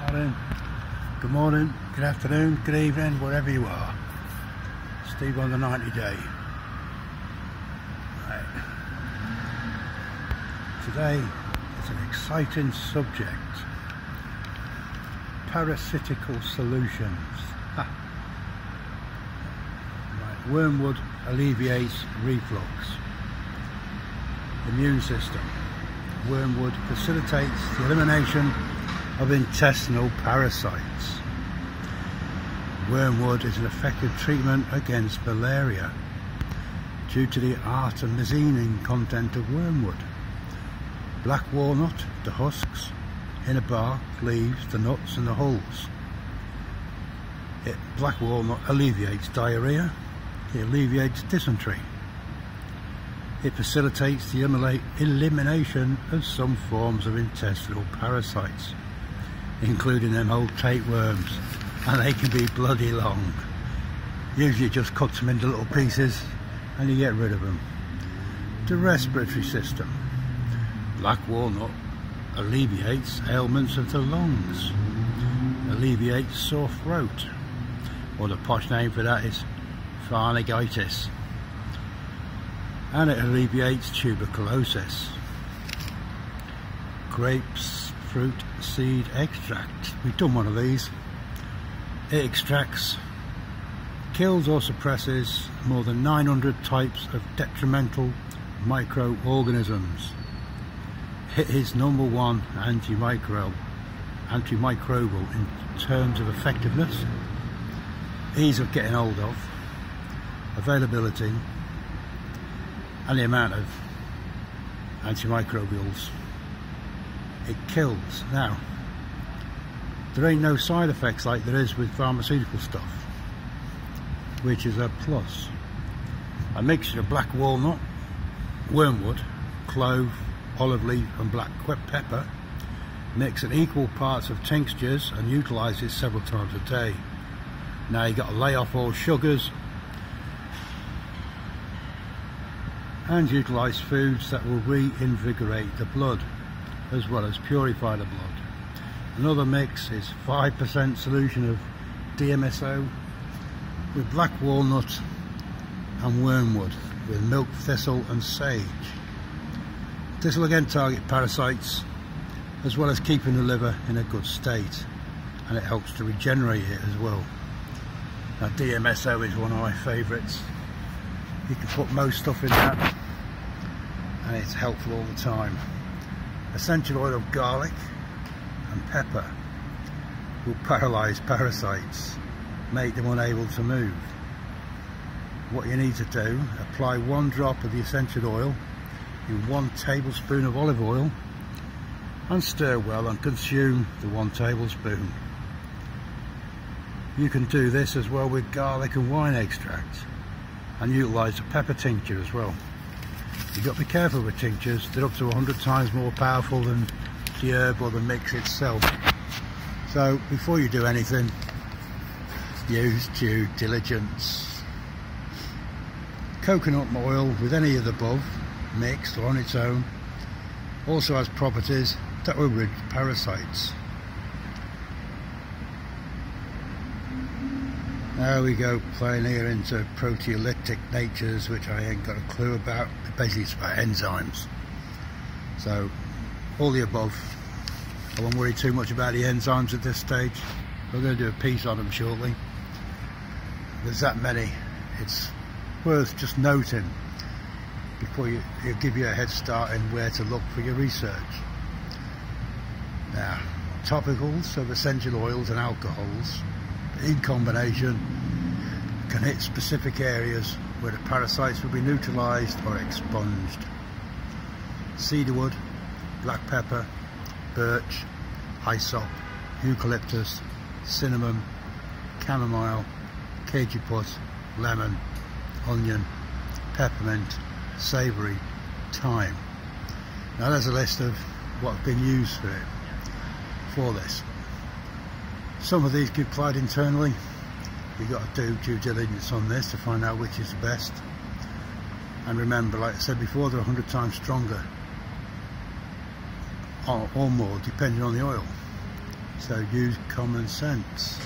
Good morning, good afternoon, good evening, wherever you are. Steve on the 90 day. Right. Today is an exciting subject. Parasitical solutions. Right. Wormwood alleviates reflux. Immune system. Wormwood facilitates the elimination of intestinal parasites. Wormwood is an effective treatment against malaria due to the artemisinin content of wormwood. Black walnut, the husks, inner bark, leaves, the nuts and the hulls. Black walnut alleviates diarrhea, it alleviates dysentery. It facilitates the elimination of some forms of intestinal parasites, including them old tapeworms, and they can be bloody long. Usually you just cut them into little pieces and you get rid of them. The respiratory system. Black walnut alleviates ailments of the lungs, alleviates sore throat, or the posh name for that is pharyngitis, and it alleviates tuberculosis. Grapes fruit seed extract. We've done one of these. It extracts, kills or suppresses more than 900 types of detrimental microorganisms. It is #1 antimicrobial in terms of effectiveness, ease of getting hold of, availability, and the amount of antimicrobials it kills. Now, there ain't no side effects like there is with pharmaceutical stuff, which is a plus. A mixture of black walnut, wormwood, clove, olive leaf and black pepper, mixed in equal parts of tinctures and utilises several times a day. Now you got to lay off all sugars and utilise foods that will reinvigorate the blood as well as purify the blood. Another mix is 5% solution of DMSO with black walnut and wormwood with milk thistle and sage. This will again target parasites as well as keeping the liver in a good state, and it helps to regenerate it as well. Now DMSO is one of my favourites. You can put most stuff in that and it's helpful all the time. Essential oil of garlic and pepper will paralyse parasites, make them unable to move. What you need to do, apply 1 drop of the essential oil in 1 tablespoon of olive oil and stir well and consume the 1 tablespoon. You can do this as well with garlic and wine extract and utilise a pepper tincture as well. You've got to be careful with tinctures, they're up to 100 times more powerful than the herb or the mix itself. So before you do anything, use due diligence. Coconut oil with any of the above, mixed or on its own, also has properties that will rid parasites. Now we go playing here into proteolytic natures, which I ain't got a clue about. Basically it's about enzymes. So all the above. I won't worry too much about the enzymes at this stage. We're going to do a piece on them shortly. There's that many. It's worth just noting before you give you a head start in where to look for your research. Now, topicals of essential oils and alcohols in combination can hit specific areas where the parasites will be neutralised or expunged. Cedarwood, black pepper, birch, hyssop, eucalyptus, cinnamon, chamomile, cajeput, lemon, onion, peppermint, savoury, thyme. Now there's a list of what's been used for this. Some of these get applied internally. You've got to do due diligence on this to find out which is the best. And remember, like I said before, they're 100 times stronger or more depending on the oil. So use common sense.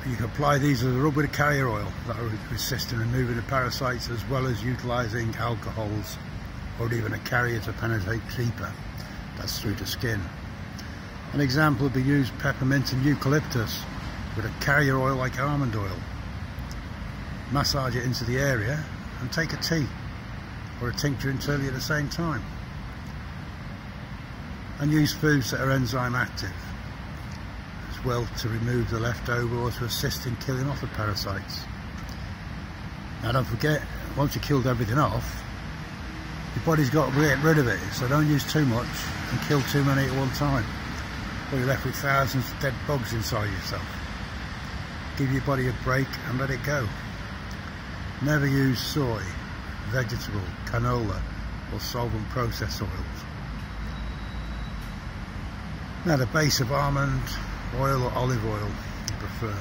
You can apply these as a rub with a carrier oil that will assist in removing the parasites, as well as utilising alcohols or even a carrier to penetrate deeper. That's through the skin. An example would be use peppermint and eucalyptus with a carrier oil like almond oil. Massage it into the area and take a tea or a tincture internally at the same time. And use foods that are enzyme active as well to remove the leftover or to assist in killing off the parasites. Now don't forget, once you've killed everything off, your body's got to get rid of it, so don't use too much and kill too many at one time, or you're left with thousands of dead bugs inside yourself. Give your body a break and let it go. Never use soy, vegetable, canola or solvent processed oils. Now the base of almond oil or olive oil I prefer,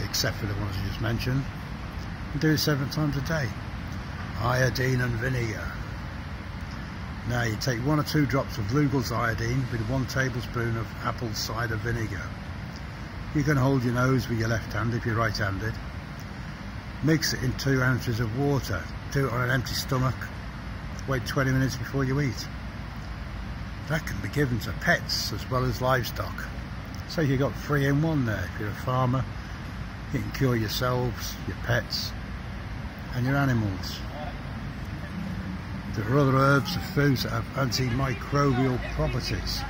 except for the ones I just mentioned. And do it 7 times a day. Iodine and vinegar. Now you take 1 or 2 drops of Lugel's iodine with 1 tablespoon of apple cider vinegar. You can hold your nose with your left hand if you're right-handed. Mix it in 2 ounces of water. Do it on an empty stomach. Wait 20 minutes before you eat. That can be given to pets as well as livestock. So you've got 3 in 1 there. If you're a farmer, you can cure yourselves, your pets and your animals. There are other herbs and foods that have antimicrobial properties.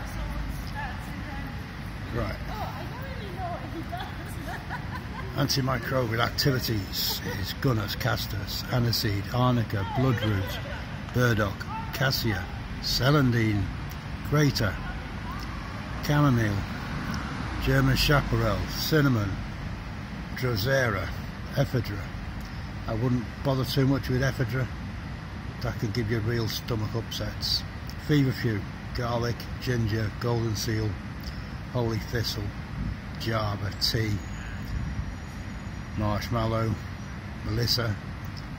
Right. Antimicrobial activities is gunners, castors, aniseed, arnica, bloodroot, burdock, cassia, celandine, grater, chamomile, German chaparral, cinnamon, drosera, ephedra. I wouldn't bother too much with ephedra. That can give you real stomach upsets. Feverfew, garlic, ginger, golden seal, holy thistle, java, tea, marshmallow, melissa,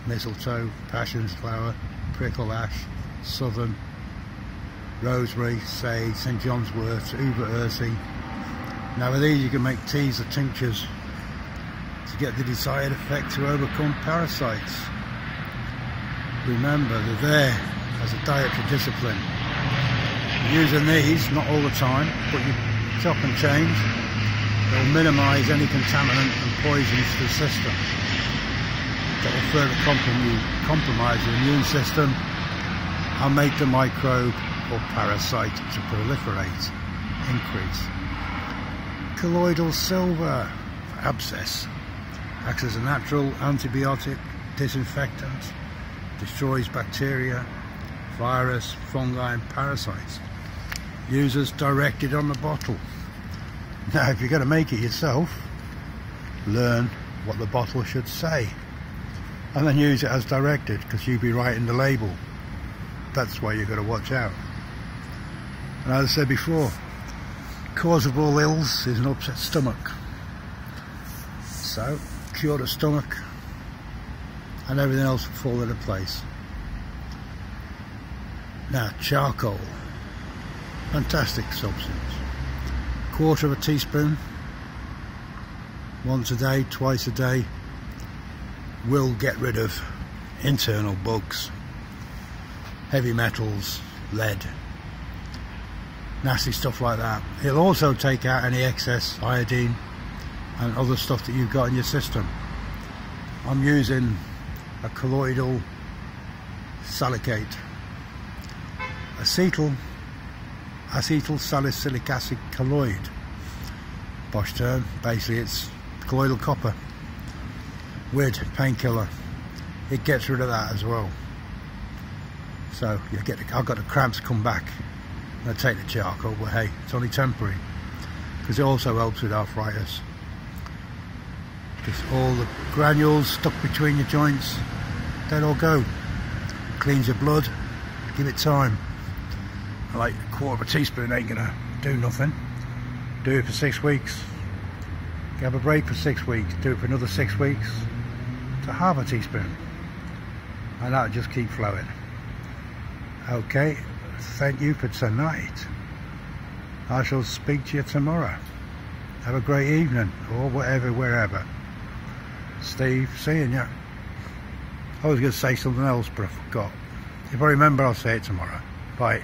mistletoe, passion's flower, prickle ash, southern, rosemary, sage, St John's wort, uva ursi. Now with these you can make teas or tinctures to get the desired effect to overcome parasites. Remember, they're there as a dietary discipline. Using these, not all the time, but you chop and change, they'll minimise any contaminant and poisons to the system that will further compromise the immune system and make the microbe or parasite to proliferate, increase. Colloidal silver for abscess acts as a natural antibiotic, disinfectant, destroys bacteria, virus, fungi and parasites. Use as directed on the bottle. Now if you're going to make it yourself, learn what the bottle should say and then use it as directed, because you'll be writing the label. That's why you've got to watch out. And as I said before, the cause of all ills is an upset stomach. So cure the stomach and everything else will fall into place. Now charcoal, fantastic substance. 1/4 teaspoon, once a day, twice a day, will get rid of internal bugs, heavy metals, lead, nasty stuff like that. It'll also take out any excess iodine and other stuff that you've got in your system. I'm using a colloidal silicate, acetyl salicylic acid colloid, Bosch term. Basically it's colloidal copper with painkiller. It gets rid of that as well. So you get I've got the cramps come back. I take the charcoal, but hey, it's only temporary, because it also helps with arthritis. Because all the granules stuck between your joints, they'll all go. Cleans your blood, give it time. Like 1/4 teaspoon ain't gonna do nothing. Do it for 6 weeks. Have a break for 6 weeks. Do it for another 6 weeks to 1/2 teaspoon. And that'll just keep flowing. Okay, thank you for tonight. I shall speak to you tomorrow. Have a great evening, or whatever, wherever. Steve, seeing you. I was going to say something else, but I forgot. If I remember, I'll say it tomorrow. Bye.